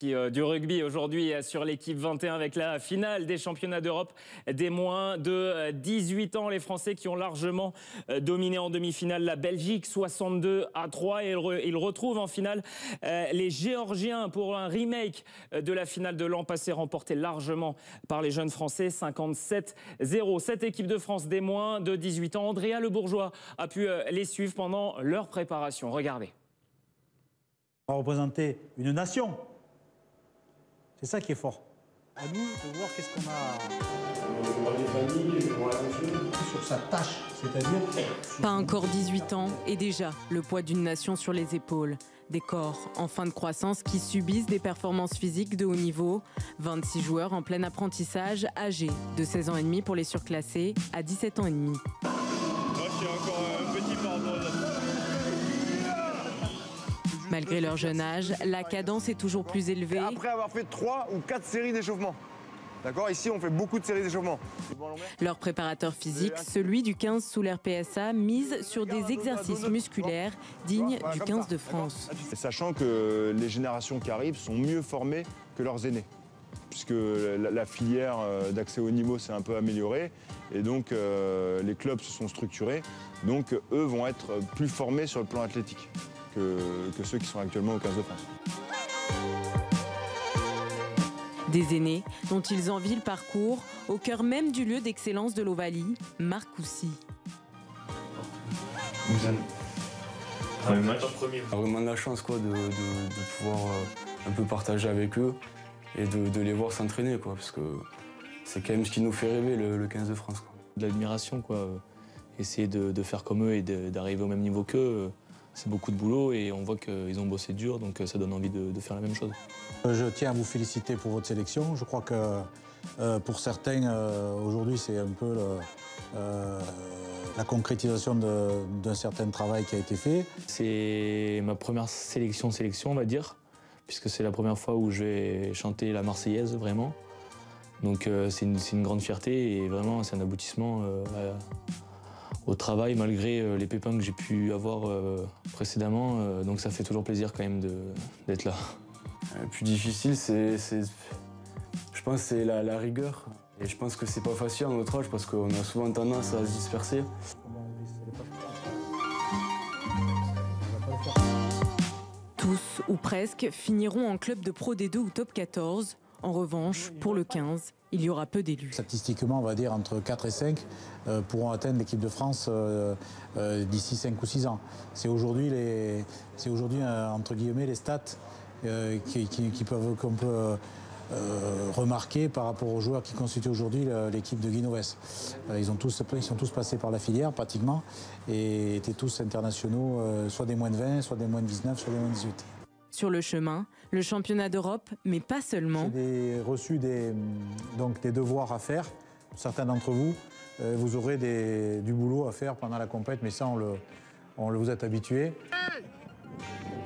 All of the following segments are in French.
Du rugby aujourd'hui sur l'équipe 21 avec la finale des championnats d'Europe des moins de 18 ans. Les Français qui ont largement dominé en demi-finale la Belgique 62-3 et ils retrouvent en finale les Géorgiens pour un remake de la finale de l'an passé remportée largement par les jeunes Français 57-0. Cette équipe de France des moins de 18 ans, Andrea Le Bourgeois a pu les suivre pendant leur préparation. Regardez. On va représenter une nation. C'est ça qui est fort. À nous de voir qu'est-ce qu'on a sur sa tâche, c'est-à-dire... Pas encore 18 ans et déjà le poids d'une nation sur les épaules. Des corps en fin de croissance qui subissent des performances physiques de haut niveau. 26 joueurs en plein apprentissage, âgés de 16 ans et demi pour les surclassés à 17 ans et demi. Moi je suis encore un petit par rapport aux autres. Malgré leur jeune âge, la cadence est toujours plus élevée. Après avoir fait 3 ou 4 séries d'échauffement. D'accord, ici on fait beaucoup de séries d'échauffement. Leur préparateur physique, celui du 15 sous l'ère PSA, mise sur des exercices musculaires dignes du 15 de France. Sachant que les générations qui arrivent sont mieux formées que leurs aînés. Puisque la filière d'accès au niveau s'est un peu améliorée. Et donc les clubs se sont structurés. Donc eux vont être plus formés sur le plan athlétique que ceux qui sont actuellement au 15 de France. Des aînés dont ils envient le parcours au cœur même du lieu d'excellence de l'Ovalie, Marcoussis. Vraiment de la chance quoi, de pouvoir un peu partager avec eux et de les voir s'entraîner, parce que c'est quand même ce qui nous fait rêver le 15 de France. Quoi. De l'admiration, essayer de faire comme eux et d'arriver au même niveau qu'eux. C'est beaucoup de boulot et on voit qu'ils ont bossé dur, donc ça donne envie de faire la même chose. Je tiens à vous féliciter pour votre sélection. Je crois que pour certains, aujourd'hui, c'est un peu la concrétisation d'un certain travail qui a été fait. C'est ma première sélection, on va dire, puisque c'est la première fois où je vais chanter la Marseillaise, vraiment. Donc c'est une grande fierté et vraiment c'est un aboutissement au travail, malgré les pépins que j'ai pu avoir précédemment. Donc ça fait toujours plaisir quand même d'être là. Le plus difficile, je pense, c'est la rigueur. Et je pense que c'est pas facile à notre âge parce qu'on a souvent tendance à se disperser. Tous, ou presque, finiront en club de Pro D2 ou Top 14. En revanche, pour le 15, il y aura peu d'élus. Statistiquement, on va dire entre 4 et 5 pourront atteindre l'équipe de France d'ici 5 ou 6 ans. C'est aujourd'hui, entre guillemets, les stats qu'on peut remarquer par rapport aux joueurs qui constituent aujourd'hui l'équipe de Guinoves. Ils sont tous passés par la filière, pratiquement, et étaient tous internationaux, soit des moins de 20, soit des moins de 19, soit des moins de 18. Sur le chemin, le championnat d'Europe, mais pas seulement. J'ai reçu des devoirs à faire. Certains d'entre vous, vous aurez du boulot à faire pendant la compète, mais ça, vous êtes habitués.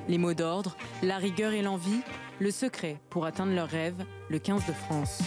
Les mots d'ordre, la rigueur et l'envie, le secret pour atteindre leur rêve, le 15 de France.